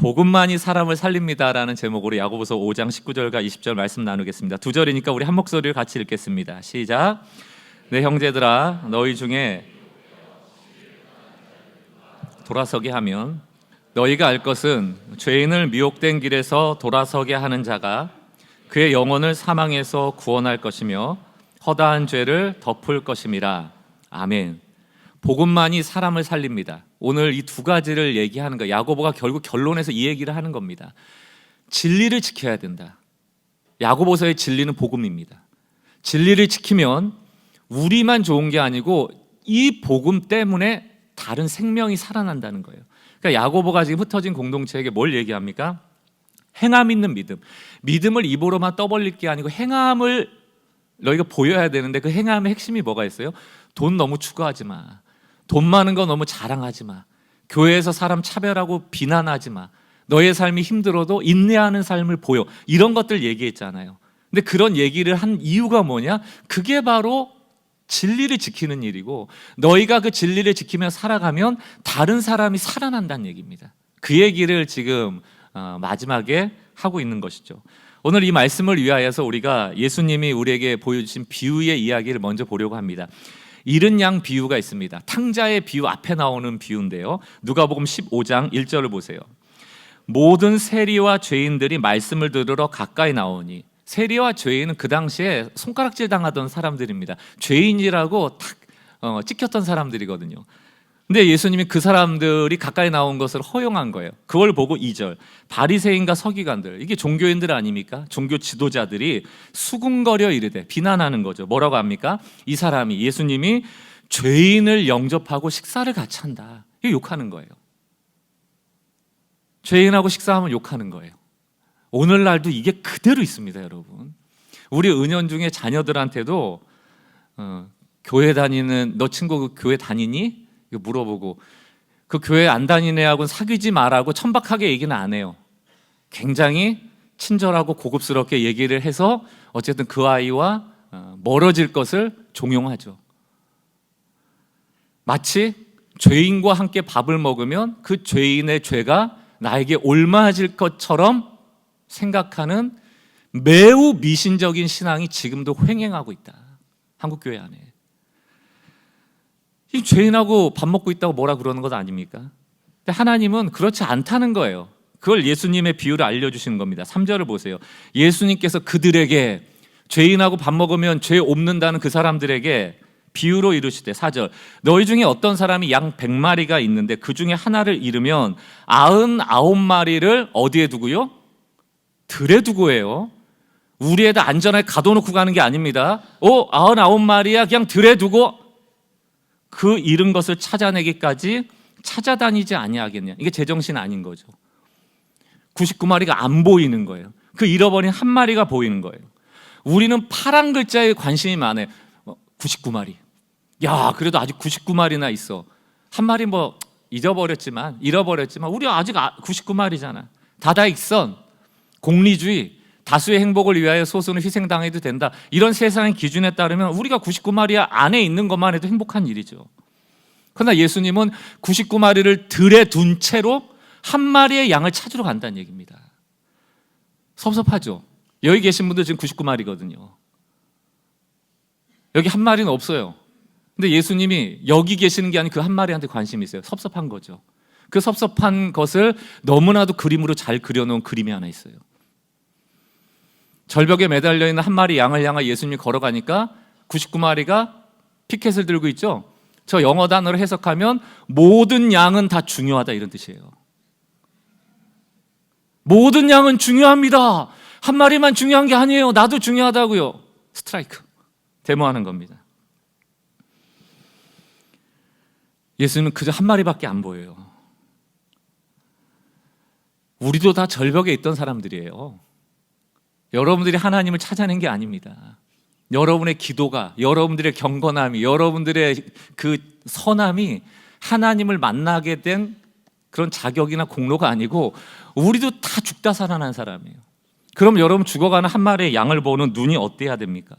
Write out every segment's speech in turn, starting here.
복음만이 사람을 살립니다라는 제목으로 야고보서 5장 19절과 20절 말씀 나누겠습니다. 두 절이니까 우리 한 목소리를 같이 읽겠습니다. 시작. 내 형제들아, 너희 중에 돌아서게 하면 너희가 알 것은 죄인을 미혹된 길에서 돌아서게 하는 자가 그의 영혼을 사망에서 구원할 것이며 허다한 죄를 덮을 것임이라. 아멘. 복음만이 사람을 살립니다. 오늘 이 두 가지를 얘기하는 거예요. 야고보가 결국 결론에서 이 얘기를 하는 겁니다. 진리를 지켜야 된다. 야고보서의 진리는 복음입니다. 진리를 지키면 우리만 좋은 게 아니고 이 복음 때문에 다른 생명이 살아난다는 거예요. 그러니까 야고보가 지금 흩어진 공동체에게 뭘 얘기합니까? 행함 있는 믿음. 믿음을 입으로만 떠벌릴 게 아니고 행함을 너희가 보여야 되는데 그 행함의 핵심이 뭐가 있어요? 돈 너무 추구하지 마. 돈 많은 거 너무 자랑하지 마. 교회에서 사람 차별하고 비난하지 마. 너의 삶이 힘들어도 인내하는 삶을 보여. 이런 것들 얘기했잖아요. 근데 그런 얘기를 한 이유가 뭐냐? 그게 바로 진리를 지키는 일이고 너희가 그 진리를 지키며 살아가면 다른 사람이 살아난다는 얘기입니다. 그 얘기를 지금 마지막에 하고 있는 것이죠. 오늘 이 말씀을 위하여서 우리가 예수님이 우리에게 보여주신 비유의 이야기를 먼저 보려고 합니다. 잃은 양 비유가 있습니다. 탕자의 비유 앞에 나오는 비유인데요. 누가복음 15장 1절을 보세요. 모든 세리와 죄인들이 말씀을 들으러 가까이 나오니, 세리와 죄인은 그 당시에 손가락질 당하던 사람들입니다. 죄인이라고 탁 찍혔던 사람들이거든요. 근데 예수님이 그 사람들이 가까이 나온 것을 허용한 거예요. 그걸 보고 2절, 바리새인과 서기관들, 이게 종교인들 아닙니까? 종교 지도자들이 수군거려 이르되, 비난하는 거죠. 뭐라고 합니까? 이 사람이, 예수님이 죄인을 영접하고 식사를 같이 한다. 이거 욕하는 거예요. 죄인하고 식사하면 욕하는 거예요. 오늘날도 이게 그대로 있습니다, 여러분. 우리 은연중에 자녀들한테도 교회 다니는, 너 친구 그 교회 다니니? 물어보고, 그 교회 안 다니는 애하고는 사귀지 말라고 천박하게 얘기는 안 해요. 굉장히 친절하고 고급스럽게 얘기를 해서 어쨌든 그 아이와 멀어질 것을 종용하죠. 마치 죄인과 함께 밥을 먹으면 그 죄인의 죄가 나에게 옮아질 것처럼 생각하는 매우 미신적인 신앙이 지금도 횡행하고 있다. 한국교회 안에. 이 죄인하고 밥 먹고 있다고 뭐라 그러는 것 아닙니까? 근데 하나님은 그렇지 않다는 거예요. 그걸 예수님의 비유를 알려주시는 겁니다. 3절을 보세요. 예수님께서 그들에게, 죄인하고 밥 먹으면 죄 옮는다는 그 사람들에게 비유로 이르시되, 4절, 너희 중에 어떤 사람이 양 100마리가 있는데 그 중에 하나를 잃으면 99마리를 어디에 두고요? 들에 두고 해요. 우리에다 안전하게 가둬놓고 가는 게 아닙니다. 99마리야 그냥 들에 두고 그 잃은 것을 찾아내기까지 찾아다니지 아니하겠냐. 이게 제정신 아닌 거죠. 99마리가 안 보이는 거예요. 그 잃어버린 한 마리가 보이는 거예요. 우리는 파란 글자에 관심이 많아요. 99마리. 야, 그래도 아직 99마리나 있어. 한 마리 뭐 잃어버렸지만 우리 아직 99마리잖아. 다다익선, 공리주의, 다수의 행복을 위하여 소수는 희생당해도 된다. 이런 세상의 기준에 따르면 우리가 99마리 안에 있는 것만 해도 행복한 일이죠. 그러나 예수님은 99마리를 들에 둔 채로 한 마리의 양을 찾으러 간다는 얘기입니다. 섭섭하죠? 여기 계신 분들 지금 99마리거든요. 여기 한 마리는 없어요. 근데 예수님이 여기 계시는 게 아니고 그 한 마리한테 관심이 있어요. 섭섭한 거죠. 그 섭섭한 것을 너무나도 그림으로 잘 그려놓은 그림이 하나 있어요. 절벽에 매달려 있는 한 마리 양을 향해 예수님이 걸어가니까 99마리가 피켓을 들고 있죠. 저 영어 단어로 해석하면 모든 양은 다 중요하다, 이런 뜻이에요. 모든 양은 중요합니다. 한 마리만 중요한 게 아니에요. 나도 중요하다고요. 스트라이크. 데모하는 겁니다. 예수님은 그저 한 마리밖에 안 보여요. 우리도 다 절벽에 있던 사람들이에요. 여러분들이 하나님을 찾아낸 게 아닙니다. 여러분의 기도가, 여러분들의 경건함이, 여러분들의 그 선함이 하나님을 만나게 된 그런 자격이나 공로가 아니고 우리도 다 죽다 살아난 사람이에요. 그럼 여러분 죽어가는 한 마리의 양을 보는 눈이 어때야 됩니까?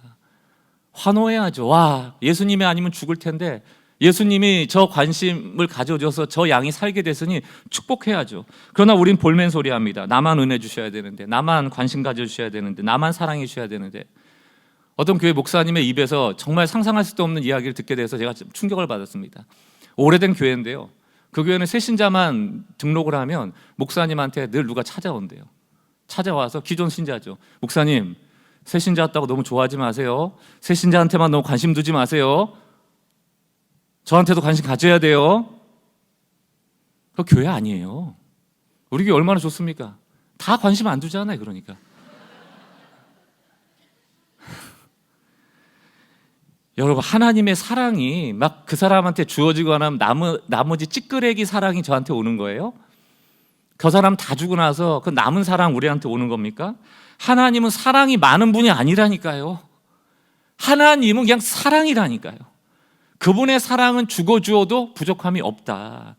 환호해야죠. 와, 예수님이 아니면 죽을 텐데 예수님이 저 관심을 가져줘서 저 양이 살게 됐으니 축복해야죠. 그러나 우린 볼멘 소리 합니다. 나만 은혜 주셔야 되는데, 나만 관심 가져주셔야 되는데, 나만 사랑해 주셔야 되는데. 어떤 교회 목사님의 입에서 정말 상상할 수도 없는 이야기를 듣게 돼서 제가 좀 충격을 받았습니다. 오래된 교회인데요, 그 교회는 새신자만 등록을 하면 목사님한테 늘 누가 찾아온대요. 찾아와서 기존 신자죠. 목사님, 새신자 왔다고 너무 좋아하지 마세요. 새신자한테만 너무 관심 두지 마세요. 저한테도 관심 가져야 돼요. 그 교회 아니에요. 우리 교회 얼마나 좋습니까? 다 관심 안 두잖아요. 그러니까 여러분, 하나님의 사랑이 막 그 사람한테 주어지거나 나머지 찌끄레기 사랑이 저한테 오는 거예요? 그 사람 다 주고 나서 그 남은 사랑 우리한테 오는 겁니까? 하나님은 사랑이 많은 분이 아니라니까요. 하나님은 그냥 사랑이라니까요. 그분의 사랑은 죽어주어도 부족함이 없다.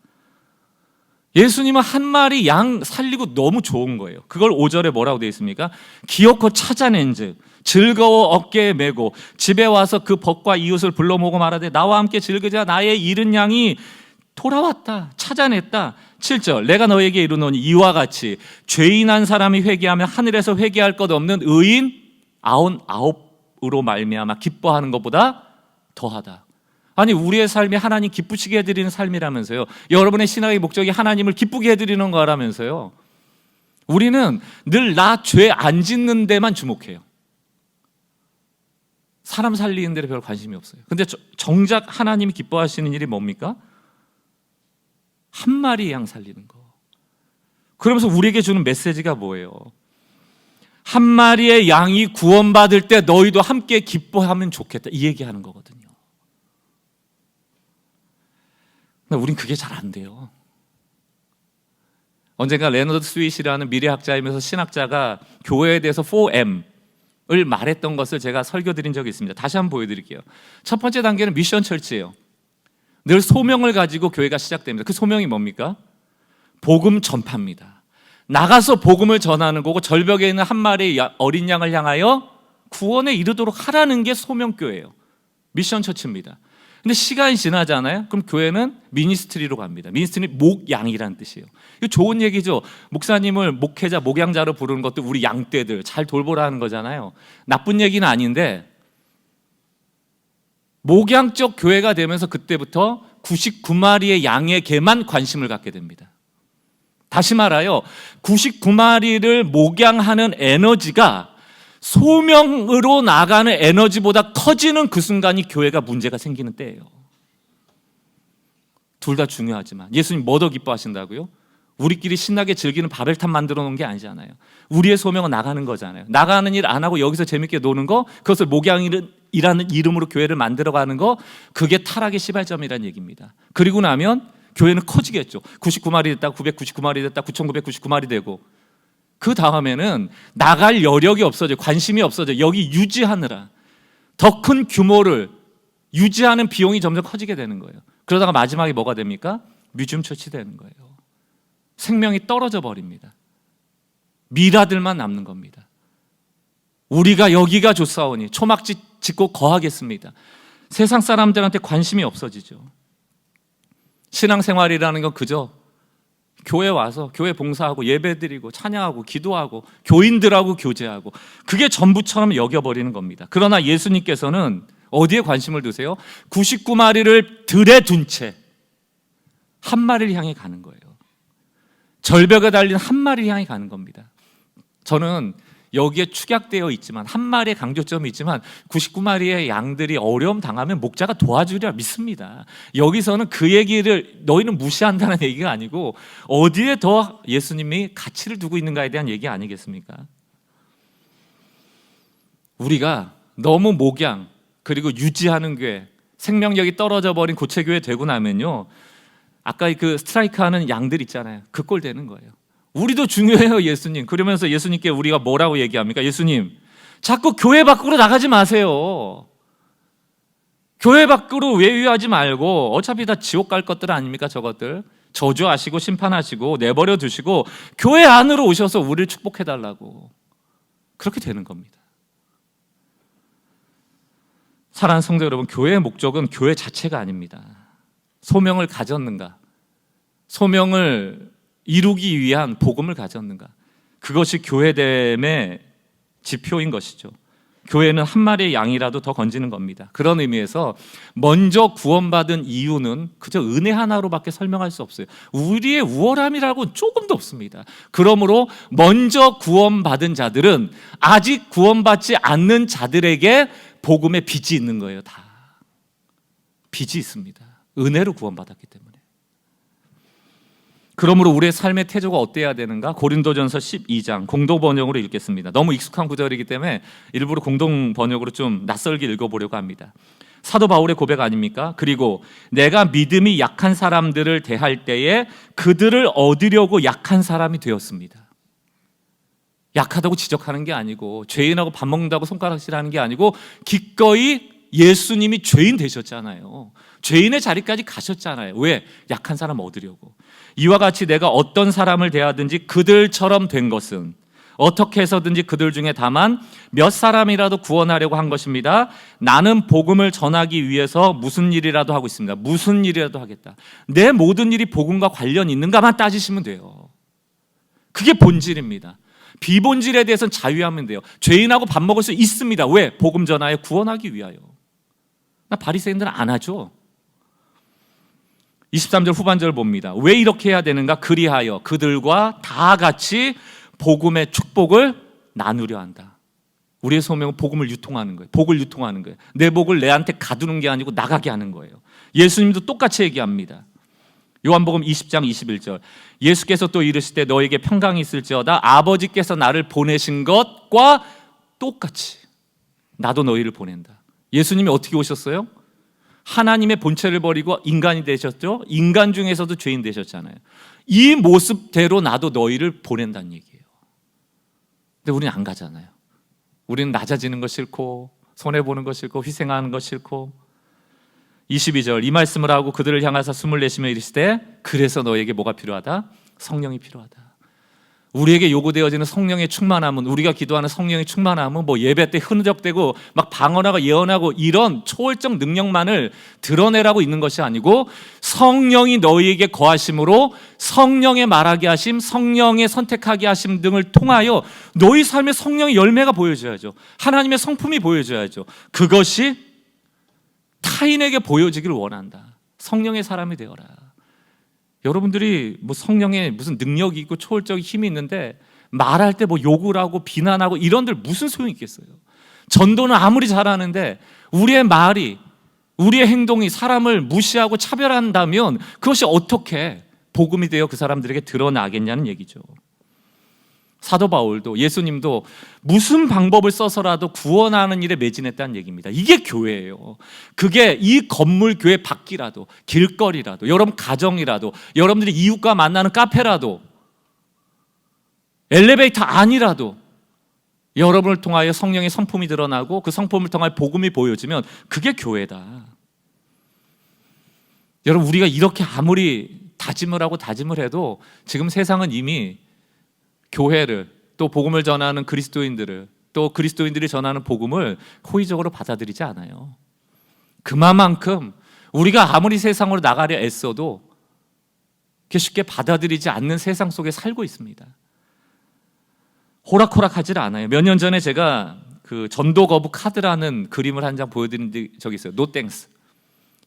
예수님은 한 마리 양 살리고 너무 좋은 거예요. 그걸 5절에 뭐라고 되어 있습니까? 기어코 찾아낸 즉 즐거워 어깨에 메고 집에 와서 그 벗과 이웃을 불러 모으고 말하되 나와 함께 즐기자. 나의 잃은 양이 돌아왔다. 찾아냈다. 7절 내가 너에게 이르노니 이와 같이 죄인 한 사람이 회개하면 하늘에서 회개할 것 없는 의인 99으로 말미암아 기뻐하는 것보다 더하다. 아니, 우리의 삶이 하나님 기쁘시게 해드리는 삶이라면서요. 여러분의 신앙의 목적이 하나님을 기쁘게 해드리는 거라면서요. 우리는 늘 나 죄 안 짓는 데만 주목해요. 사람 살리는 데 별 관심이 없어요. 근데 정작 하나님이 기뻐하시는 일이 뭡니까? 한 마리 양 살리는 거. 그러면서 우리에게 주는 메시지가 뭐예요? 한 마리의 양이 구원받을 때 너희도 함께 기뻐하면 좋겠다, 이 얘기하는 거거든요. 근데 우린 그게 잘 안 돼요. 언젠가 레너드 스윗이라는 미래학자이면서 신학자가 교회에 대해서 4M을 말했던 것을 제가 설교드린 적이 있습니다. 다시 한번 보여드릴게요. 첫 번째 단계는 미션 철치예요. 늘 소명을 가지고 교회가 시작됩니다. 그 소명이 뭡니까? 복음 전파입니다. 나가서 복음을 전하는 거고 절벽에 있는 한 마리의 어린 양을 향하여 구원에 이르도록 하라는 게 소명교회예요. 미션 처치입니다. 근데 시간이 지나잖아요. 그럼 교회는 미니스트리로 갑니다. 미니스트리는 목양이라는 뜻이에요. 이거 좋은 얘기죠. 목사님을 목회자, 목양자로 부르는 것도 우리 양떼들 잘 돌보라는 거잖아요. 나쁜 얘기는 아닌데 목양적 교회가 되면서 그때부터 99마리의 양에게만 관심을 갖게 됩니다. 다시 말하여 99마리를 목양하는 에너지가 소명으로 나가는 에너지보다 커지는 그 순간이 교회가 문제가 생기는 때예요. 둘 다 중요하지만 예수님 뭐 더 기뻐하신다고요? 우리끼리 신나게 즐기는 바벨탑 만들어 놓은 게 아니잖아요. 우리의 소명은 나가는 거잖아요. 나가는 일 안 하고 여기서 재밌게 노는 거, 그것을 목양이라는 이름으로 교회를 만들어가는 거, 그게 타락의 시발점이라는 얘기입니다. 그리고 나면 교회는 커지겠죠. 99마리 됐다, 999마리 됐다, 9999마리 되고, 그 다음에는 나갈 여력이 없어져요. 관심이 없어져요. 여기 유지하느라 더 큰 규모를 유지하는 비용이 점점 커지게 되는 거예요. 그러다가 마지막에 뭐가 됩니까? 뮤지엄 처치 되는 거예요. 생명이 떨어져 버립니다. 미라들만 남는 겁니다. 우리가 여기가 좋사오니 초막 짓고 거하겠습니다. 세상 사람들한테 관심이 없어지죠. 신앙생활이라는 건 그저 교회 와서 교회 봉사하고 예배드리고 찬양하고 기도하고 교인들하고 교제하고, 그게 전부처럼 여겨버리는 겁니다. 그러나 예수님께서는 어디에 관심을 두세요? 99마리를 들에 둔 채 한 마리를 향해 가는 거예요. 절벽에 달린 한 마리를 향해 가는 겁니다. 저는 여기에 축약되어 있지만, 한 마리의 강조점이 있지만 99마리의 양들이 어려움 당하면 목자가 도와주리라 믿습니다. 여기서는 그 얘기를 너희는 무시한다는 얘기가 아니고 어디에 더 예수님이 가치를 두고 있는가에 대한 얘기 아니겠습니까? 우리가 너무 목양 그리고 유지하는 교회, 생명력이 떨어져 버린 고체교회 되고 나면요, 아까 그 스트라이크 하는 양들 있잖아요. 그 꼴 되는 거예요. 우리도 중요해요, 예수님. 그러면서 예수님께 우리가 뭐라고 얘기합니까? 예수님, 자꾸 교회 밖으로 나가지 마세요. 교회 밖으로 외유하지 말고, 어차피 다 지옥 갈 것들 아닙니까? 저것들 저주하시고 심판하시고 내버려 두시고 교회 안으로 오셔서 우리를 축복해달라고. 그렇게 되는 겁니다. 사랑하는 성도 여러분, 교회의 목적은 교회 자체가 아닙니다. 소명을 가졌는가? 소명을 이루기 위한 복음을 가졌는가? 그것이 교회됨의 지표인 것이죠. 교회는 한 마리의 양이라도 더 건지는 겁니다. 그런 의미에서 먼저 구원받은 이유는 그저 은혜 하나로밖에 설명할 수 없어요. 우리의 우월함이라고는 조금도 없습니다. 그러므로 먼저 구원받은 자들은 아직 구원받지 않는 자들에게 복음의 빚이 있는 거예요. 다 빚이 있습니다. 은혜로 구원받았기 때문에. 그러므로 우리의 삶의 태도가 어때야 되는가? 고린도전서 12장 공동 번역으로 읽겠습니다. 너무 익숙한 구절이기 때문에 일부러 공동 번역으로 좀 낯설게 읽어보려고 합니다. 사도 바울의 고백 아닙니까? 그리고 내가 믿음이 약한 사람들을 대할 때에 그들을 얻으려고 약한 사람이 되었습니다. 약하다고 지적하는 게 아니고 죄인하고 밥 먹는다고 손가락질하는 게 아니고 기꺼이 예수님이 죄인 되셨잖아요. 죄인의 자리까지 가셨잖아요. 왜? 약한 사람 얻으려고. 이와 같이 내가 어떤 사람을 대하든지 그들처럼 된 것은 어떻게 해서든지 그들 중에 다만 몇 사람이라도 구원하려고 한 것입니다. 나는 복음을 전하기 위해서 무슨 일이라도 하고 있습니다. 무슨 일이라도 하겠다. 내 모든 일이 복음과 관련 있는가만 따지시면 돼요. 그게 본질입니다. 비본질에 대해서는 자유하면 돼요. 죄인하고 밥 먹을 수 있습니다. 왜? 복음 전하여 구원하기 위하여. 바리새인들은 안 하죠. 23절 후반절을 봅니다. 왜 이렇게 해야 되는가? 그리하여 그들과 다 같이 복음의 축복을 나누려 한다. 우리의 소명은 복음을 유통하는 거예요. 복을 유통하는 거예요. 내 복을 내한테 가두는 게 아니고 나가게 하는 거예요. 예수님도 똑같이 얘기합니다. 요한복음 20장 21절 예수께서 또 이르시되 너에게 평강이 있을지어다 아버지께서 나를 보내신 것과 똑같이 나도 너희를 보낸다. 예수님이 어떻게 오셨어요? 하나님의 본체를 버리고 인간이 되셨죠. 인간 중에서도 죄인 되셨잖아요. 이 모습대로 나도 너희를 보낸다는 얘기예요. 근데 우리는 안 가잖아요. 우리는 낮아지는 거 싫고 손해보는 거 싫고 희생하는 거 싫고. 22절 이 말씀을 하고 그들을 향하사 숨을 내쉬며 이르시되 그래서 너에게 뭐가 필요하다? 성령이 필요하다. 우리에게 요구되어지는 성령의 충만함은, 우리가 기도하는 성령의 충만함은 뭐 예배 때 흔적대고 막 방언하고 예언하고 이런 초월적 능력만을 드러내라고 있는 것이 아니고 성령이 너희에게 거하심으로 성령의 말하게 하심, 성령의 선택하게 하심 등을 통하여 너희 삶의 성령의 열매가 보여져야죠. 하나님의 성품이 보여져야죠. 그것이 타인에게 보여지기를 원한다. 성령의 사람이 되어라. 여러분들이 뭐 성령에 무슨 능력이 있고 초월적인 힘이 있는데 말할 때 뭐 욕을 하고 비난하고 이런들 무슨 소용이 있겠어요? 전도는 아무리 잘하는데 우리의 말이, 우리의 행동이 사람을 무시하고 차별한다면 그것이 어떻게 복음이 되어 그 사람들에게 드러나겠냐는 얘기죠. 사도 바울도 예수님도 무슨 방법을 써서라도 구원하는 일에 매진했다는 얘기입니다. 이게 교회예요. 그게 이 건물 교회 밖이라도, 길거리라도, 여러분 가정이라도, 여러분들이 이웃과 만나는 카페라도, 엘리베이터 안이라도 여러분을 통하여 성령의 성품이 드러나고 그 성품을 통하여 복음이 보여지면 그게 교회다. 여러분, 우리가 이렇게 아무리 다짐을 하고 다짐을 해도 지금 세상은 이미 교회를, 또 복음을 전하는 그리스도인들을, 또 그리스도인들이 전하는 복음을 호의적으로 받아들이지 않아요. 그만큼 우리가 아무리 세상으로 나가려 애써도 그렇게 쉽게 받아들이지 않는 세상 속에 살고 있습니다. 호락호락하지 않아요. 몇 년 전에 제가 그 전도 거부 카드라는 그림을 한 장 보여드린 적이 있어요. 노 땡스.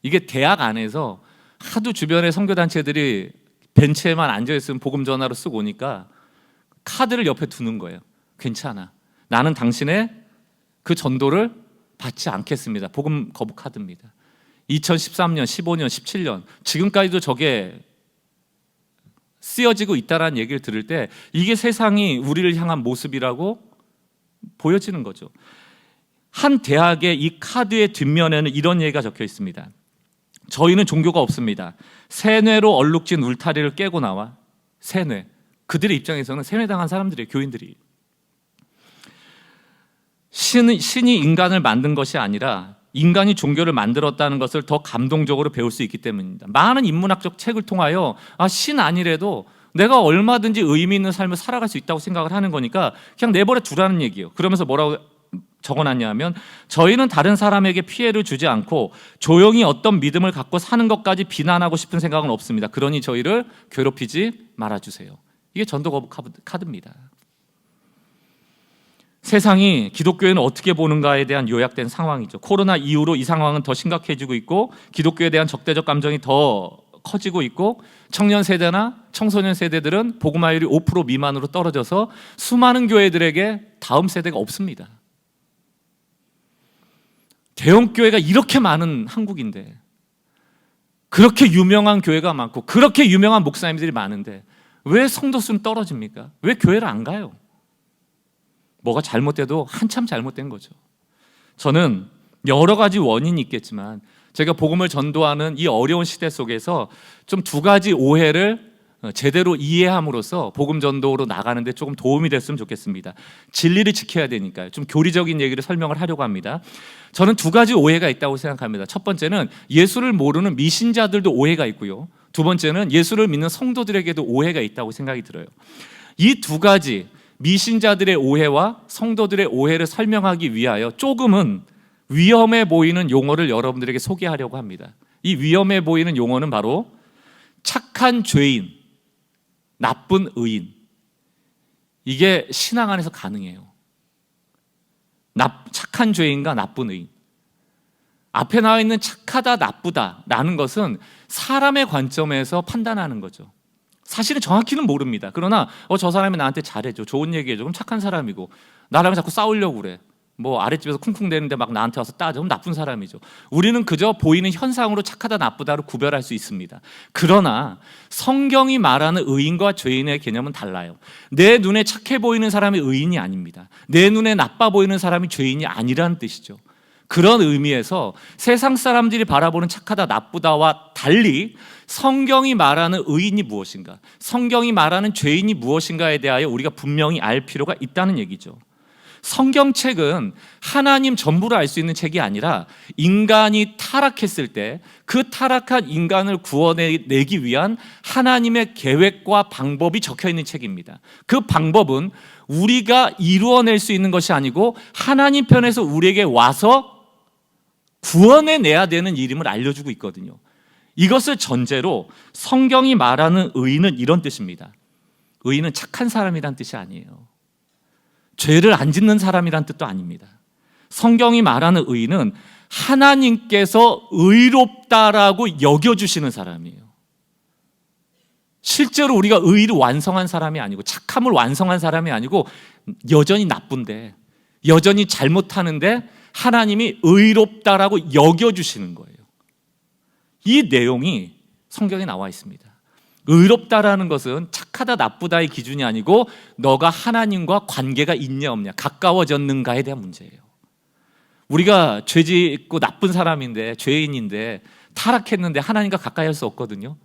이게 대학 안에서 하도 주변에 선교단체들이 벤치에만 앉아있으면 복음 전화로 쓰고 오니까 카드를 옆에 두는 거예요. 괜찮아. 나는 당신의 그 전도를 받지 않겠습니다. 복음 거부 카드입니다. 2013년, 15년, 17년 지금까지도 저게 쓰여지고 있다라는 얘기를 들을 때 이게 세상이 우리를 향한 모습이라고 보여지는 거죠. 한 대학의 이 카드의 뒷면에는 이런 얘기가 적혀 있습니다. 저희는 종교가 없습니다. 세뇌로 얼룩진 울타리를 깨고 나와. 세뇌. 그들의 입장에서는 세뇌당한 사람들이에요. 교인들이. 신이 인간을 만든 것이 아니라 인간이 종교를 만들었다는 것을 더 감동적으로 배울 수 있기 때문입니다. 많은 인문학적 책을 통하여 신 아니래도 내가 얼마든지 의미 있는 삶을 살아갈 수 있다고 생각을 하는 거니까 그냥 내버려 두라는 얘기예요. 그러면서 뭐라고 적어놨냐면 저희는 다른 사람에게 피해를 주지 않고 조용히 어떤 믿음을 갖고 사는 것까지 비난하고 싶은 생각은 없습니다. 그러니 저희를 괴롭히지 말아주세요. 이게 전도 거부 카드입니다. 세상이 기독교회는 어떻게 보는가에 대한 요약된 상황이죠. 코로나 이후로 이 상황은 더 심각해지고 있고 기독교에 대한 적대적 감정이 더 커지고 있고 청년 세대나 청소년 세대들은 복음화율이 5% 미만으로 떨어져서 수많은 교회들에게 다음 세대가 없습니다. 대형 교회가 이렇게 많은 한국인데, 그렇게 유명한 교회가 많고 그렇게 유명한 목사님들이 많은데 왜 성도 수는 떨어집니까? 왜 교회를 안 가요? 뭐가 잘못돼도 한참 잘못된 거죠. 저는 여러 가지 원인이 있겠지만 제가 복음을 전도하는 이 어려운 시대 속에서 좀 두 가지 오해를 제대로 이해함으로써 복음 전도로 나가는데 조금 도움이 됐으면 좋겠습니다. 진리를 지켜야 되니까요. 좀 교리적인 얘기를 설명을 하려고 합니다. 저는 두 가지 오해가 있다고 생각합니다. 첫 번째는 예수를 모르는 미신자들도 오해가 있고요. 두 번째는 예수를 믿는 성도들에게도 오해가 있다고 생각이 들어요. 이 두 가지 미신자들의 오해와 성도들의 오해를 설명하기 위하여 조금은 위험해 보이는 용어를 여러분들에게 소개하려고 합니다. 이 위험해 보이는 용어는 바로 착한 죄인, 나쁜 의인. 이게 신앙 안에서 가능해요. 착한 죄인과 나쁜 의인. 앞에 나와 있는 착하다, 나쁘다라는 것은 사람의 관점에서 판단하는 거죠. 사실은 정확히는 모릅니다. 그러나 저 사람이 나한테 잘해줘, 좋은 얘기해줘, 그럼 착한 사람이고, 나랑 자꾸 싸우려고 그래, 뭐 아랫집에서 쿵쿵대는데 막 나한테 와서 따져, 그럼 나쁜 사람이죠. 우리는 그저 보이는 현상으로 착하다 나쁘다로 구별할 수 있습니다. 그러나 성경이 말하는 의인과 죄인의 개념은 달라요. 내 눈에 착해 보이는 사람이 의인이 아닙니다. 내 눈에 나빠 보이는 사람이 죄인이 아니라는 뜻이죠. 그런 의미에서 세상 사람들이 바라보는 착하다 나쁘다와 달리 성경이 말하는 의인이 무엇인가, 성경이 말하는 죄인이 무엇인가에 대하여 우리가 분명히 알 필요가 있다는 얘기죠. 성경책은 하나님 전부를 알 수 있는 책이 아니라 인간이 타락했을 때 그 타락한 인간을 구원해내기 위한 하나님의 계획과 방법이 적혀있는 책입니다. 그 방법은 우리가 이루어낼 수 있는 것이 아니고 하나님 편에서 우리에게 와서 구원해내야 되는 일임을 알려주고 있거든요. 이것을 전제로 성경이 말하는 의인은 이런 뜻입니다. 의인은 착한 사람이란 뜻이 아니에요. 죄를 안 짓는 사람이란 뜻도 아닙니다. 성경이 말하는 의인은 하나님께서 의롭다라고 여겨주시는 사람이에요. 실제로 우리가 의를 완성한 사람이 아니고 착함을 완성한 사람이 아니고 여전히 나쁜데, 여전히 잘못하는데 하나님이 의롭다라고 여겨주시는 거예요. 이 내용이 성경에 나와 있습니다. 의롭다라는 것은 착하다 나쁘다의 기준이 아니고 너가 하나님과 관계가 있냐 없냐, 가까워졌는가에 대한 문제예요. 우리가 죄 짓고 나쁜 사람인데, 죄인인데 타락했는데 하나님과 가까이 할 수 없거든요.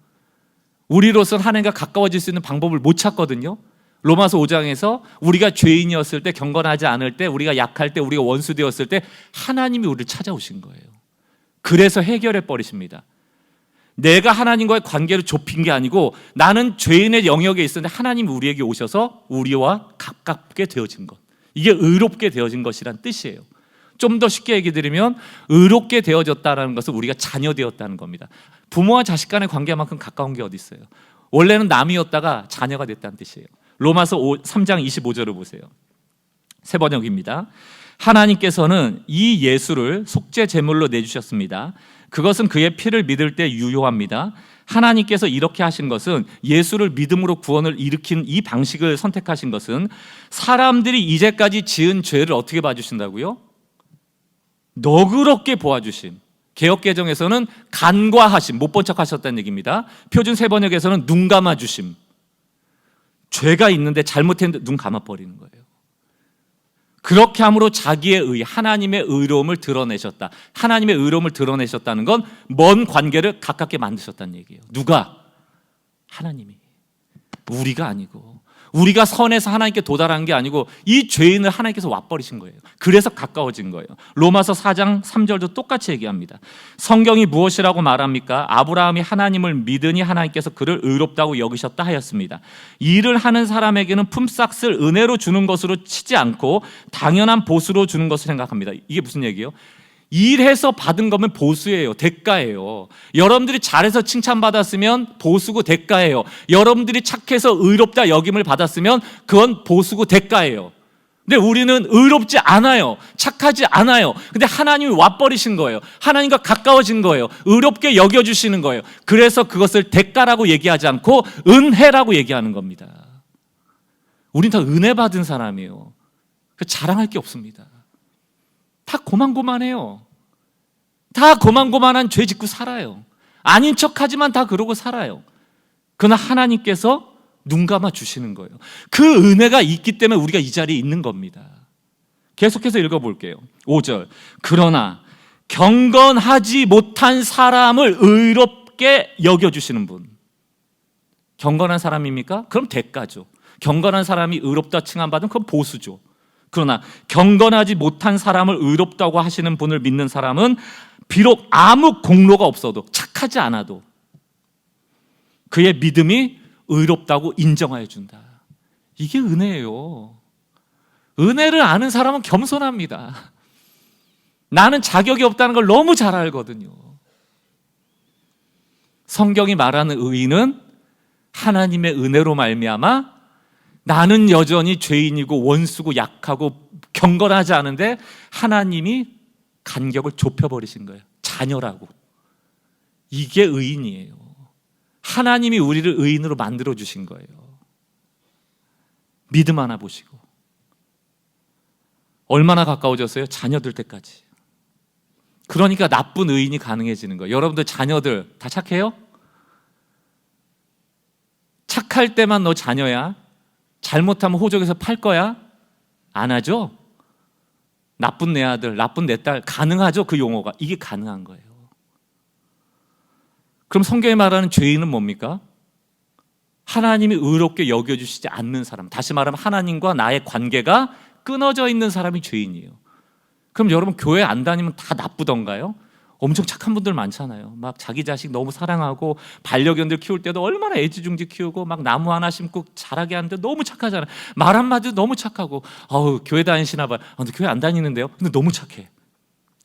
우리로서는 하나님과 가까워질 수 있는 방법을 못 찾거든요. 로마서 5장에서 우리가 죄인이었을 때, 경건하지 않을 때, 우리가 약할 때, 우리가 원수 되었을 때 하나님이 우리를 찾아오신 거예요. 그래서 해결해 버리십니다. 내가 하나님과의 관계를 좁힌 게 아니고 나는 죄인의 영역에 있었는데 하나님이 우리에게 오셔서 우리와 가깝게 되어진 것, 이게 의롭게 되어진 것이란 뜻이에요. 좀 더 쉽게 얘기 드리면 의롭게 되어졌다는 것은 우리가 자녀 되었다는 겁니다. 부모와 자식 간의 관계만큼 가까운 게 어디 있어요. 원래는 남이었다가 자녀가 됐다는 뜻이에요. 로마서 3장 25절을 보세요. 새 번역입니다. 하나님께서는 이 예수를 속죄 제물로 내주셨습니다. 그것은 그의 피를 믿을 때 유효합니다. 하나님께서 이렇게 하신 것은, 예수를 믿음으로 구원을 일으킨 이 방식을 선택하신 것은 사람들이 이제까지 지은 죄를 어떻게 봐주신다고요? 너그럽게 보아주심. 개역개정에서는 간과하심, 못 본 척 하셨다는 얘기입니다. 표준 새 번역에서는 눈 감아주심. 죄가 있는데 잘못했는데 눈 감아버리는 거예요. 그렇게 함으로 자기의 의, 하나님의 의로움을 드러내셨다. 하나님의 의로움을 드러내셨다는 건 먼 관계를 가깝게 만드셨다는 얘기예요. 누가? 하나님이. 우리가 아니고, 우리가 선해서 하나님께 도달한 게 아니고 이 죄인을 하나님께서 와버리신 거예요. 그래서 가까워진 거예요. 로마서 4장 3절도 똑같이 얘기합니다. 성경이 무엇이라고 말합니까? 아브라함이 하나님을 믿으니 하나님께서 그를 의롭다고 여기셨다 하였습니다. 일을 하는 사람에게는 품삯을 은혜로 주는 것으로 치지 않고 당연한 보수로 주는 것을 생각합니다. 이게 무슨 얘기예요? 일해서 받은 거면 보수예요. 대가예요. 여러분들이 잘해서 칭찬받았으면 보수고 대가예요. 여러분들이 착해서 의롭다 여김을 받았으면 그건 보수고 대가예요. 근데 우리는 의롭지 않아요. 착하지 않아요. 근데 하나님이 와버리신 거예요. 하나님과 가까워진 거예요. 의롭게 여겨주시는 거예요. 그래서 그것을 대가라고 얘기하지 않고 은혜라고 얘기하는 겁니다. 우린 다 은혜 받은 사람이에요. 자랑할 게 없습니다. 다 고만고만해요. 다 고만고만한 죄 짓고 살아요. 아닌 척하지만 다 그러고 살아요. 그러나 하나님께서 눈 감아 주시는 거예요. 그 은혜가 있기 때문에 우리가 이 자리에 있는 겁니다. 계속해서 읽어볼게요. 5절. 그러나 경건하지 못한 사람을 의롭게 여겨주시는 분. 경건한 사람입니까? 그럼 대가죠. 경건한 사람이 의롭다 칭함받으면 그건 보수죠. 그러나 경건하지 못한 사람을 의롭다고 하시는 분을 믿는 사람은 비록 아무 공로가 없어도, 착하지 않아도 그의 믿음이 의롭다고 인정하여 준다. 이게 은혜예요. 은혜를 아는 사람은 겸손합니다. 나는 자격이 없다는 걸 너무 잘 알거든요. 성경이 말하는 의인은 하나님의 은혜로 말미암아 나는 여전히 죄인이고 원수고 약하고 경건하지 않은데 하나님이 간격을 좁혀버리신 거예요. 자녀라고. 이게 의인이에요. 하나님이 우리를 의인으로 만들어주신 거예요. 믿음 하나 보시고. 얼마나 가까워졌어요? 자녀들 때까지. 그러니까 나쁜 의인이 가능해지는 거예요. 여러분들 자녀들 다 착해요? 착할 때만 너 자녀야? 잘못하면 호적에서 팔 거야? 안 하죠? 나쁜 내 아들, 나쁜 내 딸 가능하죠? 그 용어가. 이게 가능한 거예요. 그럼 성경이 말하는 죄인은 뭡니까? 하나님이 의롭게 여겨주시지 않는 사람. 다시 말하면 하나님과 나의 관계가 끊어져 있는 사람이 죄인이에요. 그럼 여러분 교회 안 다니면 다 나쁘던가요? 엄청 착한 분들 많잖아요. 막 자기 자식 너무 사랑하고 반려견들 키울 때도 얼마나 애지중지 키우고 막 나무 하나 심고 자라게 하는데 너무 착하잖아요. 말 한마디도 너무 착하고 교회 다니시나 봐요. 근데 교회 안 다니는데요? 근데 너무 착해.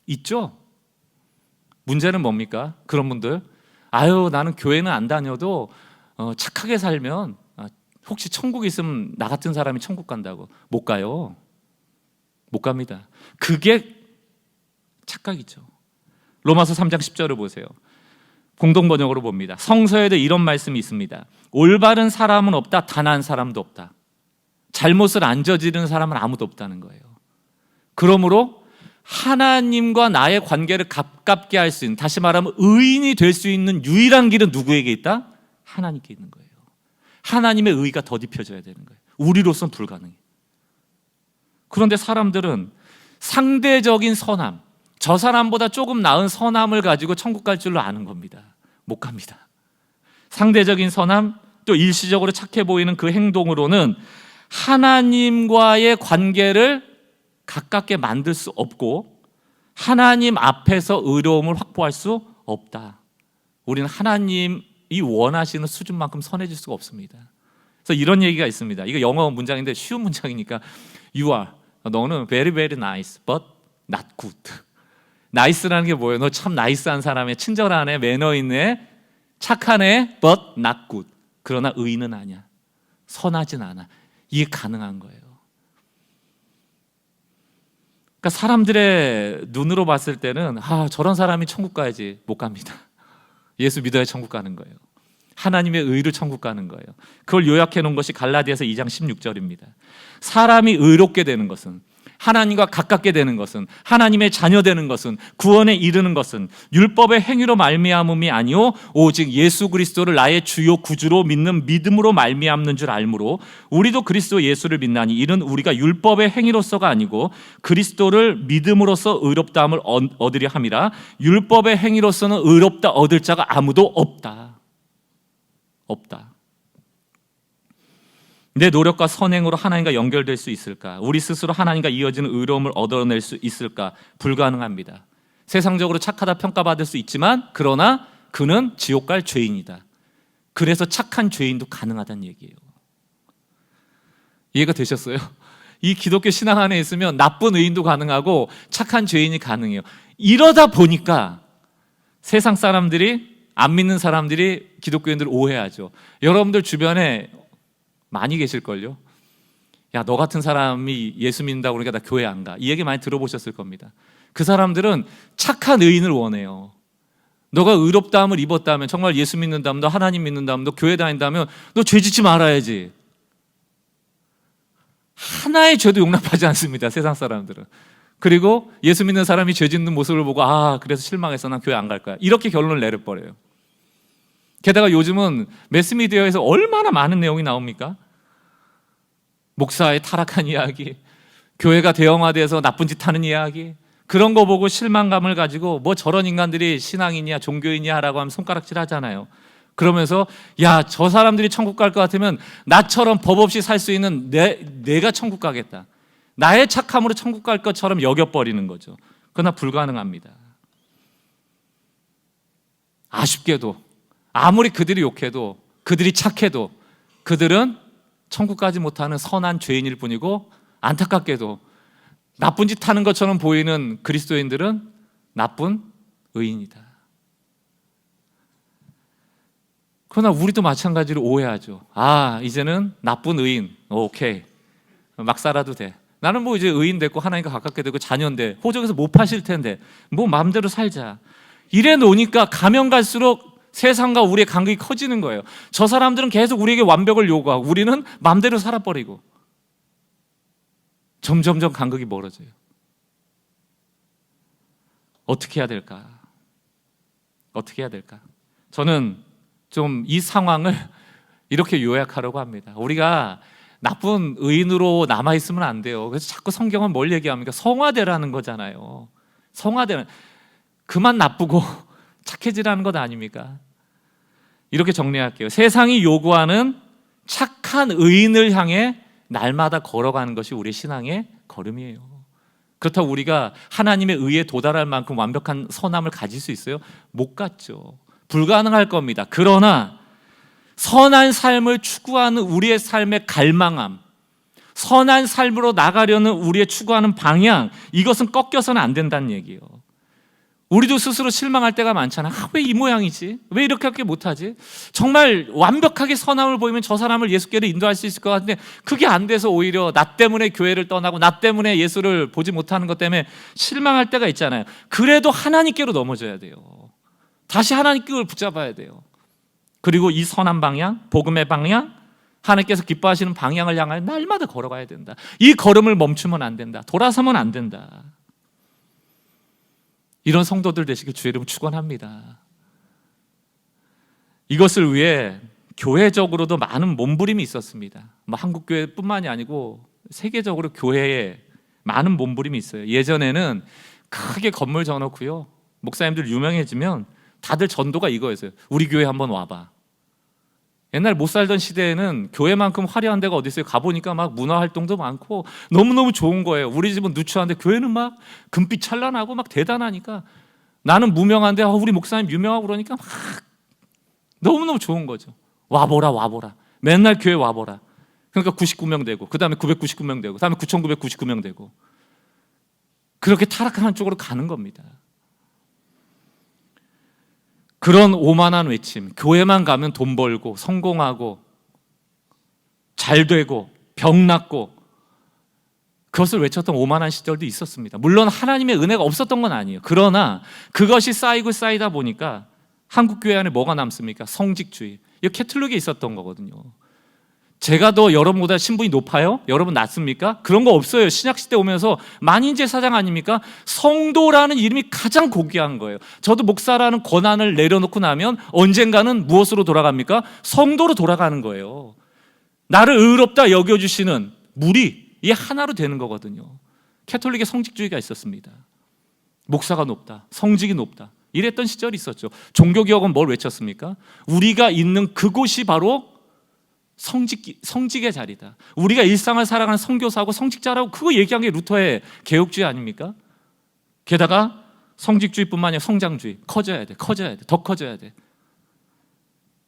있죠? 문제는 뭡니까? 그런 분들 나는 교회는 안 다녀도 착하게 살면 혹시 천국 있으면 나 같은 사람이 천국 간다고. 못 가요. 못 갑니다. 그게 착각이죠. 로마서 3장 10절을 보세요. 공동번역으로 봅니다. 성서에도 이런 말씀이 있습니다. 올바른 사람은 없다. 단 한 사람도 없다. 잘못을 안 저지르는 사람은 아무도 없다는 거예요. 그러므로 하나님과 나의 관계를 가깝게 할 수 있는, 다시 말하면 의인이 될 수 있는 유일한 길은 누구에게 있다? 하나님께 있는 거예요. 하나님의 의가 더딥혀져야 되는 거예요. 우리로서는 불가능해요. 그런데 사람들은 상대적인 선함, 저 사람보다 조금 나은 선함을 가지고 천국 갈 줄로 아는 겁니다. 못 갑니다. 상대적인 선함, 또 일시적으로 착해 보이는 그 행동으로는 하나님과의 관계를 가깝게 만들 수 없고 하나님 앞에서 의로움을 확보할 수 없다. 우리는 하나님이 원하시는 수준만큼 선해질 수가 없습니다. 그래서 이런 얘기가 있습니다. 이거 영어 문장인데 쉬운 문장이니까 너는 very very nice but not good. 나이스라는 게 뭐예요? 너 참 나이스한 사람이야. 친절하네, 매너 있네, 착하네, but not good. 그러나 의인은 아니야. 선하진 않아. 이게 가능한 거예요. 그러니까 사람들의 눈으로 봤을 때는 저런 사람이 천국 가야지. 못 갑니다. 예수 믿어야 천국 가는 거예요. 하나님의 의로 천국 가는 거예요. 그걸 요약해 놓은 것이 갈라디아서 2장 16절입니다. 사람이 의롭게 되는 것은, 하나님과 가깝게 되는 것은, 하나님의 자녀 되는 것은, 구원에 이르는 것은 율법의 행위로 말미암음이 아니요 오직 예수 그리스도를 나의 주요 구주로 믿는 믿음으로 말미암는 줄 알므로 우리도 그리스도 예수를 믿나니 이는 우리가 율법의 행위로서가 아니고 그리스도를 믿음으로써 의롭다함을 얻으려 함이라. 율법의 행위로서는 의롭다 얻을 자가 아무도 없다. 내 노력과 선행으로 하나님과 연결될 수 있을까? 우리 스스로 하나님과 이어지는 의로움을 얻어낼 수 있을까? 불가능합니다. 세상적으로 착하다 평가받을 수 있지만 그러나 그는 지옥 갈 죄인이다. 그래서 착한 죄인도 가능하다는 얘기예요. 이해가 되셨어요? 이 기독교 신앙 안에 있으면 나쁜 의인도 가능하고 착한 죄인이 가능해요. 이러다 보니까 세상 사람들이, 안 믿는 사람들이 기독교인들을 오해하죠. 여러분들 주변에 많이 계실걸요. 야, 너 같은 사람이 예수 믿는다고 그러니까 나 교회 안 가. 이 얘기 많이 들어보셨을 겁니다. 그 사람들은 착한 의인을 원해요. 너가 의롭다함을 입었다면, 정말 예수 믿는다면, 너 하나님 믿는다면, 너 교회 다닌다면 너 죄 짓지 말아야지. 하나의 죄도 용납하지 않습니다, 세상 사람들은. 그리고 예수 믿는 사람이 죄 짓는 모습을 보고 그래서 실망해서 난 교회 안 갈 거야, 이렇게 결론을 내려버려요. 게다가 요즘은 매스미디어에서 얼마나 많은 내용이 나옵니까? 목사의 타락한 이야기, 교회가 대형화돼서 나쁜 짓 하는 이야기, 그런 거 보고 실망감을 가지고 뭐 저런 인간들이 신앙인이야 종교인이야 라고 하면 손가락질 하잖아요. 그러면서 야, 저 사람들이 천국 갈 것 같으면 나처럼 법 없이 살 수 있는 내가 천국 가겠다, 나의 착함으로 천국 갈 것처럼 여겨버리는 거죠. 그러나 불가능합니다. 아쉽게도 아무리 그들이 욕해도, 그들이 착해도 그들은 천국 가지 못하는 선한 죄인일 뿐이고, 안타깝게도 나쁜 짓 하는 것처럼 보이는 그리스도인들은 나쁜 의인이다. 그러나 우리도 마찬가지로 오해하죠. 이제는 나쁜 의인, 오케이, 막 살아도 돼. 나는 뭐 이제 의인 됐고 하나님과 가깝게 되고 자녀인데 호적에서 못 파실 텐데 뭐 마음대로 살자. 이래 놓으니까 가면 갈수록 세상과 우리의 간극이 커지는 거예요. 저 사람들은 계속 우리에게 완벽을 요구하고 우리는 마음대로 살아버리고 점점점 간극이 멀어져요. 어떻게 해야 될까? 어떻게 해야 될까? 저는 좀 이 상황을 이렇게 요약하려고 합니다. 우리가 나쁜 의인으로 남아있으면 안 돼요. 그래서 자꾸 성경은 뭘 얘기합니까? 성화되라는 거잖아요. 성화되는, 그만 나쁘고 착해지라는 것 아닙니까? 이렇게 정리할게요. 세상이 요구하는 착한 의인을 향해 날마다 걸어가는 것이 우리 신앙의 걸음이에요. 그렇다고 우리가 하나님의 의에 도달할 만큼 완벽한 선함을 가질 수 있어요? 못 갖죠. 불가능할 겁니다. 그러나 선한 삶을 추구하는 우리의 삶의 갈망함, 선한 삶으로 나가려는 우리의 추구하는 방향, 이것은 꺾여서는 안 된다는 얘기예요. 우리도 스스로 실망할 때가 많잖아요. 왜 이 모양이지? 왜 이렇게 못하지? 정말 완벽하게 선함을 보이면 저 사람을 예수께로 인도할 수 있을 것 같은데 그게 안 돼서 오히려 나 때문에 교회를 떠나고 나 때문에 예수를 보지 못하는 것 때문에 실망할 때가 있잖아요. 그래도 하나님께로 넘어져야 돼요. 다시 하나님께 붙잡아야 돼요. 그리고 이 선한 방향, 복음의 방향, 하나님께서 기뻐하시는 방향을 향하여 날마다 걸어가야 된다. 이 걸음을 멈추면 안 된다. 돌아서면 안 된다. 이런 성도들 되시길 주의 이름으로 축원합니다. 이것을 위해 교회적으로도 많은 몸부림이 있었습니다. 한국 교회뿐만이 아니고 세계적으로 교회에 많은 몸부림이 있어요. 예전에는 크게 건물 져놓고요, 목사님들 유명해지면 다들 전도가 이거였어요. 우리 교회 한번 와봐. 옛날 못 살던 시대에는 교회만큼 화려한 데가 어디 있어요? 가보니까 막 문화활동도 많고 너무너무 좋은 거예요. 우리 집은 누추한데 교회는 막 금빛 찬란하고 막 대단하니까 나는 무명한데 우리 목사님 유명하고 그러니까 막 너무너무 좋은 거죠. 와보라. 맨날 교회 와보라. 그러니까 99명 되고, 그 다음에 999명 되고, 그 다음에 9,999명 되고, 그렇게 타락하는 쪽으로 가는 겁니다. 그런 오만한 외침, 교회만 가면 돈 벌고 성공하고 잘 되고 병 낫고, 그것을 외쳤던 오만한 시절도 있었습니다. 물론 하나님의 은혜가 없었던 건 아니에요. 그러나 그것이 쌓이고 쌓이다 보니까 한국 교회 안에 뭐가 남습니까? 성직주의. 이 캐톨릭에 있었던 거거든요. 제가 더 여러분보다 신분이 높아요? 여러분 낮습니까? 그런 거 없어요. 신약시대 오면서 만인제사장 아닙니까? 성도라는 이름이 가장 고귀한 거예요. 저도 목사라는 권한을 내려놓고 나면 언젠가는 무엇으로 돌아갑니까? 성도로 돌아가는 거예요. 나를 의롭다 여겨주시는 무리, 이 하나로 되는 거거든요. 캐톨릭의 성직주의가 있었습니다. 목사가 높다, 성직이 높다, 이랬던 시절이 있었죠. 종교개혁은 뭘 외쳤습니까? 우리가 있는 그곳이 바로 성직의 자리다. 우리가 일상을 살아가는 선교사하고 성직자라고 그거 얘기한 게 루터의 개혁주의 아닙니까? 게다가 성직주의뿐만 아니라 성장주의. 커져야 돼. 더 커져야 돼.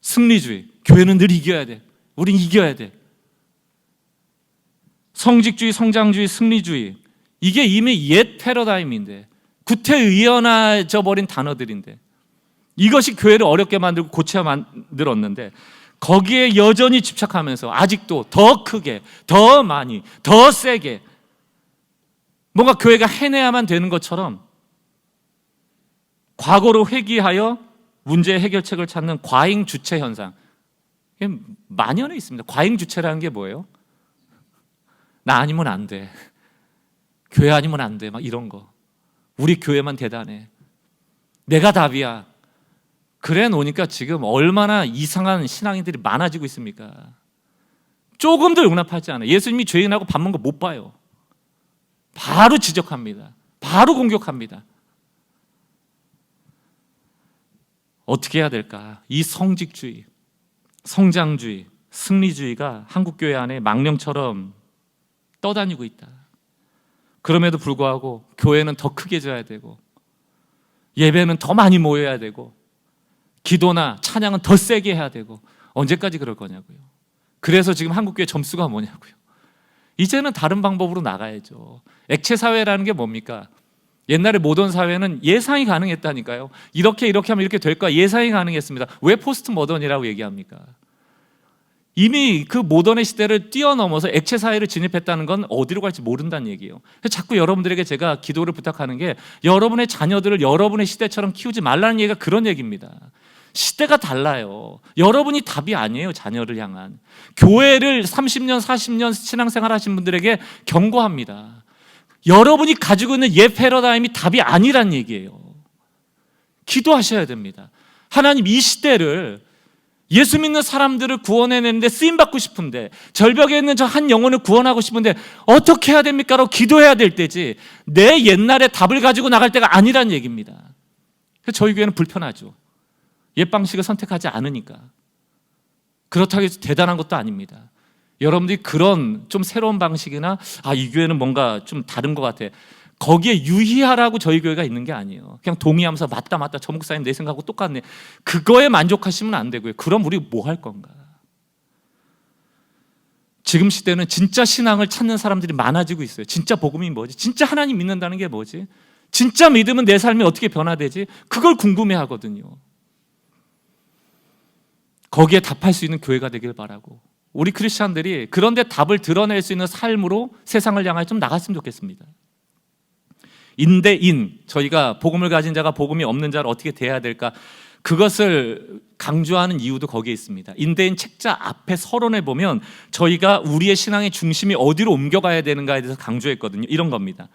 승리주의. 교회는 늘 이겨야 돼. 우린 이겨야 돼. 성직주의, 성장주의, 승리주의. 이게 이미 옛 패러다임인데, 구태의연해져 버린 단어들인데, 이것이 교회를 어렵게 만들고 고쳐 만들었는데, 거기에 여전히 집착하면서 아직도 더 크게, 더 많이, 더 세게 뭔가 교회가 해내야만 되는 것처럼 과거로 회귀하여 문제의 해결책을 찾는 과잉 주체 현상, 이게 만연해 있습니다. 과잉 주체라는 게 뭐예요? 나 아니면 안 돼, 교회 아니면 안 돼, 막 이런 거. 우리 교회만 대단해, 내가 답이야. 그래 놓으니까 지금 얼마나 이상한 신앙인들이 많아지고 있습니까? 조금도 용납하지 않아요. 예수님이 죄인하고 밥 먹는 거 못 봐요. 바로 지적합니다. 바로 공격합니다. 어떻게 해야 될까? 이 성직주의, 성장주의, 승리주의가 한국교회 안에 망령처럼 떠다니고 있다. 그럼에도 불구하고 교회는 더 크게 져야 되고, 예배는 더 많이 모여야 되고, 기도나 찬양은 더 세게 해야 되고, 언제까지 그럴 거냐고요. 그래서 지금 한국교회 점수가 뭐냐고요. 이제는 다른 방법으로 나가야죠. 액체사회라는 게 뭡니까? 옛날에 모던 사회는 예상이 가능했다니까요. 이렇게 하면 이렇게 될 거야, 예상이 가능했습니다. 왜 포스트 모던이라고 얘기합니까? 이미 그 모던의 시대를 뛰어넘어서 액체사회를 진입했다는 건 어디로 갈지 모른다는 얘기예요. 자꾸 여러분들에게 제가 기도를 부탁하는 게, 여러분의 자녀들을 여러분의 시대처럼 키우지 말라는 얘기가 그런 얘기입니다. 시대가 달라요. 여러분이 답이 아니에요. 자녀를 향한. 교회를 30년 40년 신앙생활 하신 분들에게 경고합니다. 여러분이 가지고 있는 옛 패러다임이 답이 아니란 얘기예요. 기도하셔야 됩니다. 하나님, 이 시대를, 예수 믿는 사람들을 구원해내는데 쓰임받고 싶은데, 절벽에 있는 저 한 영혼을 구원하고 싶은데 어떻게 해야 됩니까? 라고 기도해야 될 때지, 내 옛날의 답을 가지고 나갈 때가 아니란 얘기입니다. 그래서 저희 교회는 불편하죠. 옛 방식을 선택하지 않으니까. 그렇다고 해서 대단한 것도 아닙니다. 여러분들이 그런 좀 새로운 방식이나, 이 교회는 뭔가 좀 다른 것 같아, 거기에 유의하라고 저희 교회가 있는 게 아니에요. 그냥 동의하면서 맞다 저 목사님 내 생각하고 똑같네, 그거에 만족하시면 안 되고요. 그럼 우리 뭐 할 건가? 지금 시대는 진짜 신앙을 찾는 사람들이 많아지고 있어요. 진짜 복음이 뭐지? 진짜 하나님 믿는다는 게 뭐지? 진짜 믿으면 내 삶이 어떻게 변화되지? 그걸 궁금해하거든요. 거기에 답할 수 있는 교회가 되길 바라고, 우리 크리스찬들이 그런데 답을 드러낼 수 있는 삶으로 세상을 향해 좀 나갔으면 좋겠습니다. 인대인, 저희가 복음을 가진 자가 복음이 없는 자를 어떻게 대해야 될까, 그것을 강조하는 이유도 거기에 있습니다. 인대인 책자 앞에 서론에 보면 저희가 우리의 신앙의 중심이 어디로 옮겨가야 되는가에 대해서 강조했거든요. 이런 겁니다.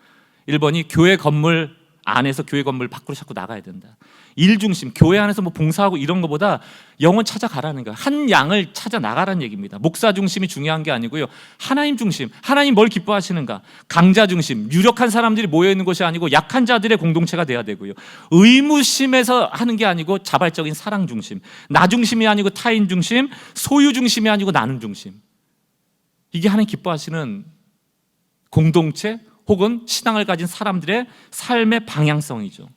1번이 교회 건물 안에서 교회 건물 밖으로 자꾸 나가야 된다. 일 중심, 교회 안에서 뭐 봉사하고 이런 것보다 영혼 찾아가라는 거예요. 한 양을 찾아 나가라는 얘기입니다. 목사 중심이 중요한 게 아니고요, 하나님 중심, 하나님 뭘 기뻐하시는가, 강자 중심, 유력한 사람들이 모여있는 곳이 아니고 약한 자들의 공동체가 돼야 되고요, 의무심에서 하는 게 아니고 자발적인 사랑 중심, 나 중심이 아니고 타인 중심, 소유 중심이 아니고 나는 중심. 이게 하나님 기뻐하시는 공동체 혹은 신앙을 가진 사람들의 삶의 방향성이죠.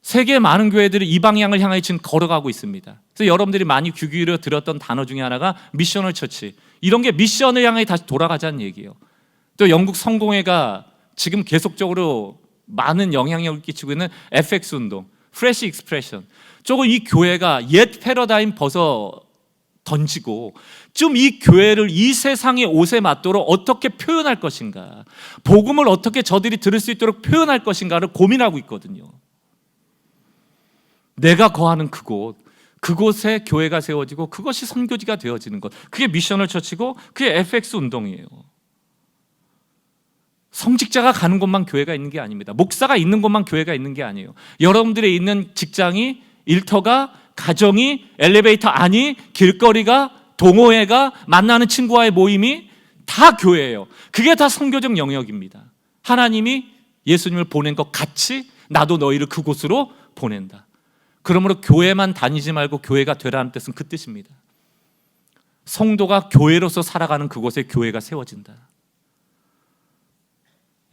세계 많은 교회들이 이 방향을 향해 지금 걸어가고 있습니다. 그래서 여러분들이 많이 귀 기울여 들었던 단어 중에 하나가 미셔널 처치, 이런 게 미션을 향해 다시 돌아가자는 얘기예요. 또 영국 성공회가 지금 계속적으로 많은 영향력을 끼치고 있는 FX 운동, 프레시 익스프레션, 조금 이 교회가 옛 패러다임 벗어 던지고 좀 이 교회를 이 세상의 옷에 맞도록 어떻게 표현할 것인가, 복음을 어떻게 저들이 들을 수 있도록 표현할 것인가를 고민하고 있거든요. 내가 거하는 그곳에 교회가 세워지고 그것이 선교지가 되어지는 것, 그게 미셔널 처치고 그게 FX 운동이에요. 성직자가 가는 곳만 교회가 있는 게 아닙니다. 목사가 있는 곳만 교회가 있는 게 아니에요. 여러분들이 있는 직장이, 일터가, 가정이, 엘리베이터 안이, 길거리가, 동호회가, 만나는 친구와의 모임이 다 교회예요. 그게 다 선교적 영역입니다. 하나님이 예수님을 보낸 것 같이 나도 너희를 그곳으로 보낸다. 그러므로 교회만 다니지 말고 교회가 되라는 뜻은 그 뜻입니다. 성도가 교회로서 살아가는 그곳에 교회가 세워진다.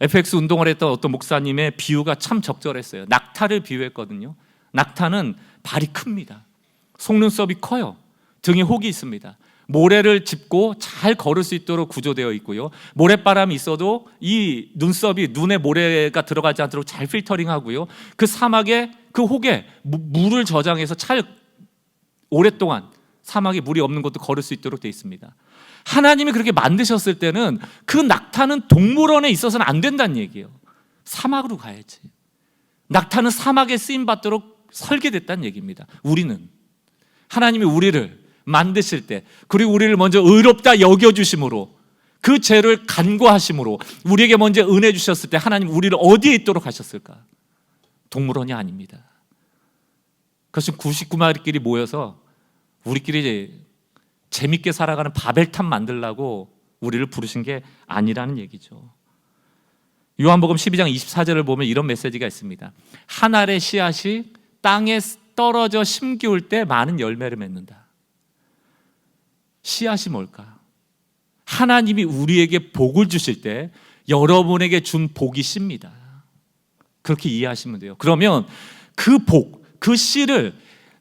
FX 운동을 했던 어떤 목사님의 비유가 참 적절했어요. 낙타를 비유했거든요. 낙타는 발이 큽니다. 속눈썹이 커요. 등에 혹이 있습니다. 모래를 짚고 잘 걸을 수 있도록 구조되어 있고요. 모래바람이 있어도 이 눈썹이 눈에 모래가 들어가지 않도록 잘 필터링하고요. 그 사막에 그 혹에 물을 저장해서 잘 오랫동안 사막에 물이 없는 곳도 걸을 수 있도록 되어 있습니다. 하나님이 그렇게 만드셨을 때는 그 낙타는 동물원에 있어서는 안 된다는 얘기예요. 사막으로 가야지. 낙타는 사막에 쓰임받도록 설계됐다는 얘기입니다. 우리는 하나님이 우리를 만드실 때, 그리고 우리를 먼저 의롭다 여겨주심으로, 그 죄를 간과하심으로 우리에게 먼저 은혜 주셨을 때 하나님 우리를 어디에 있도록 하셨을까? 동물원이 아닙니다. 그것은 99마리끼리 모여서 우리끼리 재밌게 살아가는 바벨탑 만들려고 우리를 부르신 게 아니라는 얘기죠. 요한복음 12장 24절을 보면 이런 메시지가 있습니다. 한 알의 씨앗이 땅에 떨어져 심기울 때 많은 열매를 맺는다. 씨앗이 뭘까? 하나님이 우리에게 복을 주실 때 여러분에게 준 복이 씨입니다. 그렇게 이해하시면 돼요. 그러면 그 복, 그 씨를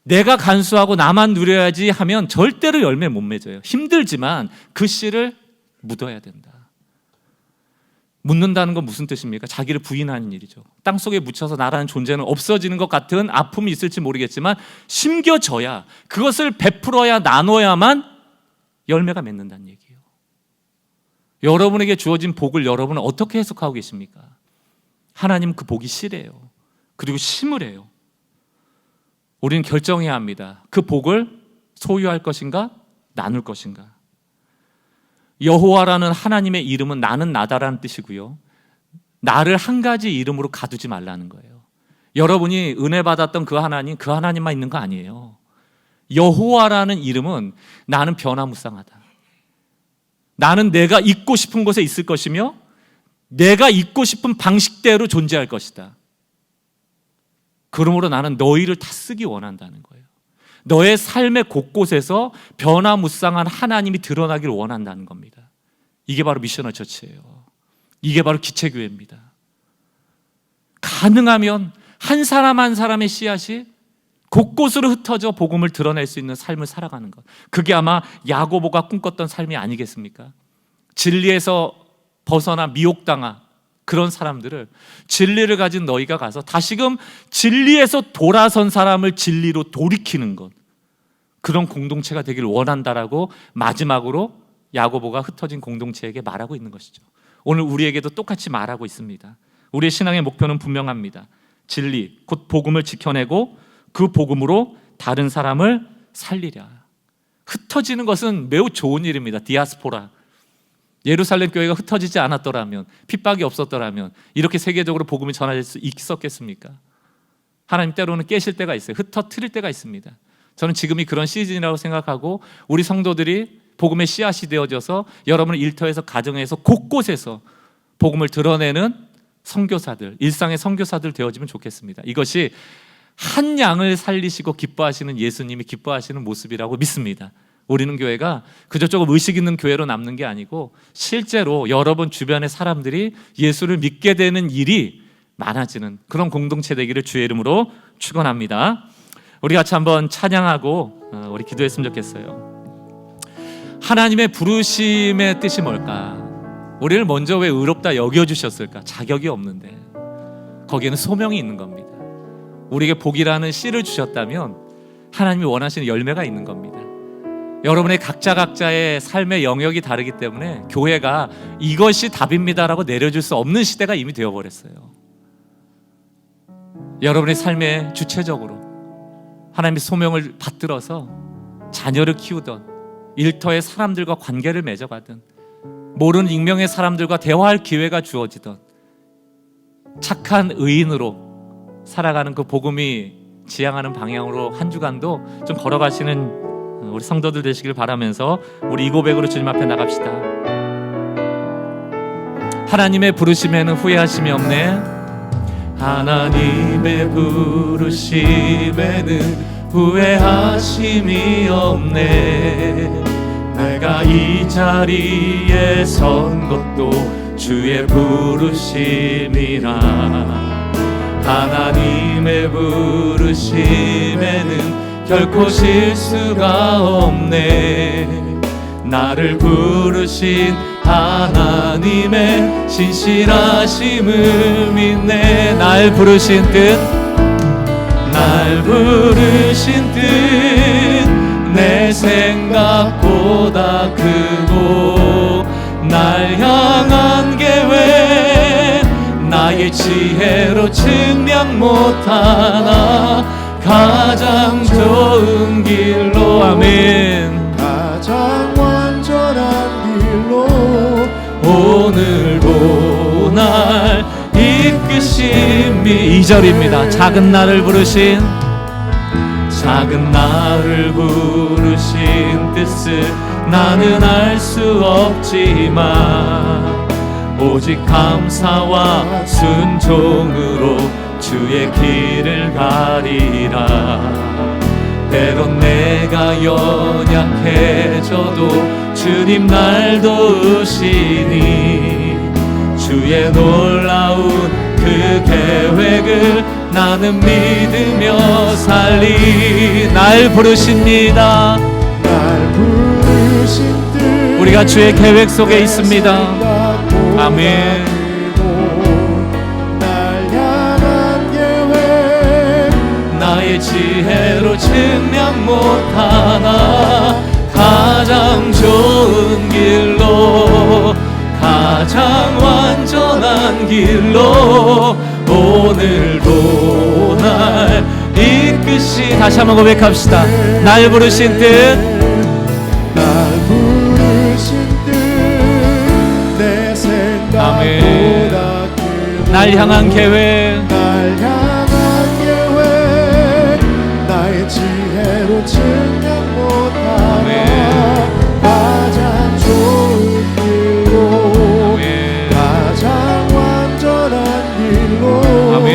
내가 간수하고 나만 누려야지 하면 절대로 열매 못 맺어요. 힘들지만 그 씨를 묻어야 된다. 묻는다는 건 무슨 뜻입니까? 자기를 부인하는 일이죠. 땅속에 묻혀서 나라는 존재는 없어지는 것 같은 아픔이 있을지 모르겠지만 심겨져야, 그것을 베풀어야, 나눠야만 열매가 맺는다는 얘기예요. 여러분에게 주어진 복을 여러분은 어떻게 해석하고 계십니까? 하나님은 그 복이 씨래요. 그리고 심으래요. 우리는 결정해야 합니다. 그 복을 소유할 것인가, 나눌 것인가. 여호와라는 하나님의 이름은 나는 나다라는 뜻이고요. 나를 한 가지 이름으로 가두지 말라는 거예요. 여러분이 은혜 받았던 그 하나님만 있는 거 아니에요. 여호와라는 이름은 나는 변화무쌍하다. 나는 내가 있고 싶은 곳에 있을 것이며 내가 있고 싶은 방식대로 존재할 것이다. 그러므로 나는 너희를 다쓰기 원한다는 거예요. 너의 삶의 곳곳에서 변화무쌍한 하나님이 드러나길 원한다는 겁니다. 이게 바로 미셔널 처치예요. 이게 바로 기체교회입니다. 가능하면 한 사람 한 사람의 씨앗이 곳곳으로 흩어져 복음을 드러낼 수 있는 삶을 살아가는 것, 그게 아마 야고보가 꿈꿨던 삶이 아니겠습니까? 진리에서 벗어나 미혹당한 그런 사람들을, 진리를 가진 너희가 가서 다시금 진리에서 돌아선 사람을 진리로 돌이키는 것, 그런 공동체가 되길 원한다라고 마지막으로 야고보가 흩어진 공동체에게 말하고 있는 것이죠. 오늘 우리에게도 똑같이 말하고 있습니다. 우리의 신앙의 목표는 분명합니다. 진리, 곧 복음을 지켜내고 그 복음으로 다른 사람을 살리랴. 흩어지는 것은 매우 좋은 일입니다. 디아스포라. 예루살렘 교회가 흩어지지 않았더라면, 핍박이 없었더라면 이렇게 세계적으로 복음이 전해질 수 있었겠습니까? 하나님 때로는 깨실 때가 있어요. 흩어뜨릴 때가 있습니다. 저는 지금이 그런 시즌이라고 생각하고, 우리 성도들이 복음의 씨앗이 되어져서 여러분의 일터에서, 가정에서, 곳곳에서 복음을 드러내는 선교사들, 일상의 선교사들 되어지면 좋겠습니다. 이것이 한 양을 살리시고 기뻐하시는 예수님이 기뻐하시는 모습이라고 믿습니다. 우리는 교회가 그저 조금 의식 있는 교회로 남는 게 아니고 실제로 여러분 주변의 사람들이 예수를 믿게 되는 일이 많아지는 그런 공동체 되기를 주의 이름으로 축원합니다. 우리 같이 한번 찬양하고 우리 기도했으면 좋겠어요. 하나님의 부르심의 뜻이 뭘까? 우리를 먼저 왜 의롭다 여겨주셨을까? 자격이 없는데 거기에는 소명이 있는 겁니다. 우리에게 복이라는 씨를 주셨다면 하나님이 원하시는 열매가 있는 겁니다. 여러분의 각자의 삶의 영역이 다르기 때문에 교회가 이것이 답입니다라고 내려줄 수 없는 시대가 이미 되어버렸어요. 여러분의 삶에 주체적으로 하나님의 소명을 받들어서 자녀를 키우던, 일터의 사람들과 관계를 맺어가든, 모르는 익명의 사람들과 대화할 기회가 주어지던 착한 의인으로 살아가는 그 복음이 지향하는 방향으로 한 주간도 좀 걸어가시는 우리 성도들 되시길 바라면서 우리 이 고백으로 주님 앞에 나갑시다. 하나님의 부르심에는 후회하심이 없네. 하나님의 부르심에는 후회하심이 없네. 내가 이 자리에 선 것도 주의 부르심이라. 하나님의 부르심에는 결코 실수가 없네. 나를 부르신 하나님의 신실하심을 믿네. 날 부르신 뜻, 날 부르신 뜻 내 생각보다 크고, 날 향한 계획 나의 지혜로 증명 못하나 가장 좋은 길로, 아멘, 가장 완전한 길로 오늘도 날 이끄심이. 2절입니다. 작은 나를 부르신, 작은 나를 부르신 뜻을 나는 알 수 없지만 오직 감사와 순종으로 주의 길을 가리라. 때론 내가 연약해져도 주님 날 도우시니 주의 놀라운 그 계획을 나는 믿으며 살리. 날 부르십니다. 날 부르신 뜻 우리가 주의 계획 속에 있습니다. 아멘. 날 향한 계획 나의 지혜로 증명 못하나 가장 좋은 길로, 가장 완전한 길로 오늘도 날 이끄시. 다시 한번 고백합시다. 날 부르신 뜻, 날 부르신 뜻 내 생각보다 크고, 날 향한 계획 날 향한 계획 나의 지혜로 증명 못하나 가장 좋은 길로, 가장 완전한 길로. 아멘.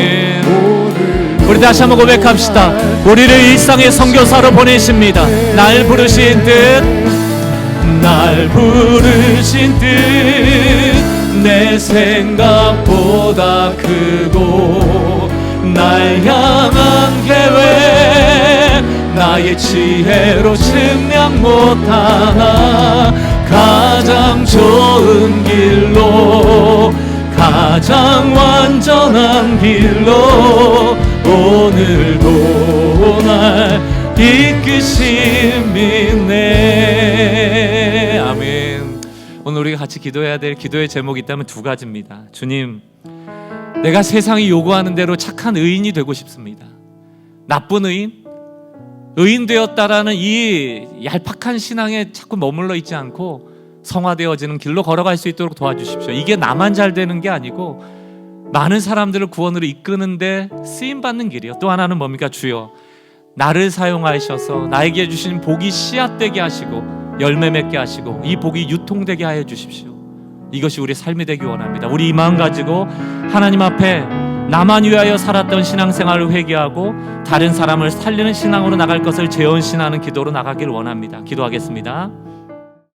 오늘 우리 다시 한번 고백합시다. 우리를 일상의 선교사로 보내십니다. 날 부르신 뜻, 날 부르신 뜻 내 생각보다 크고, 날 향한 계획 나의 지혜로 증명 못하나 가장 좋은 길로, 가장 완전한 길로 오늘도 날 이끄심이네. 아멘. 오늘 우리가 같이 기도해야 될 기도의 제목이 있다면 두 가지입니다. 주님, 내가 세상이 요구하는 대로 착한 의인이 되고 싶습니다. 나쁜 의인 되었다라는 이 얄팍한 신앙에 자꾸 머물러 있지 않고 성화되어지는 길로 걸어갈 수 있도록 도와주십시오. 이게 나만 잘 되는 게 아니고 많은 사람들을 구원으로 이끄는데 쓰임받는 길이요. 또 하나는 뭡니까? 주여, 나를 사용하셔서 나에게 주신 복이 씨앗되게 하시고 열매 맺게 하시고 이 복이 유통되게 하여 주십시오. 이것이 우리 삶이 되기 원합니다. 우리 이 마음 가지고 하나님 앞에 나만 위하여 살았던 신앙생활을 회개하고 다른 사람을 살리는 신앙으로 나갈 것을 재헌신하는 기도로 나가길 원합니다. 기도하겠습니다.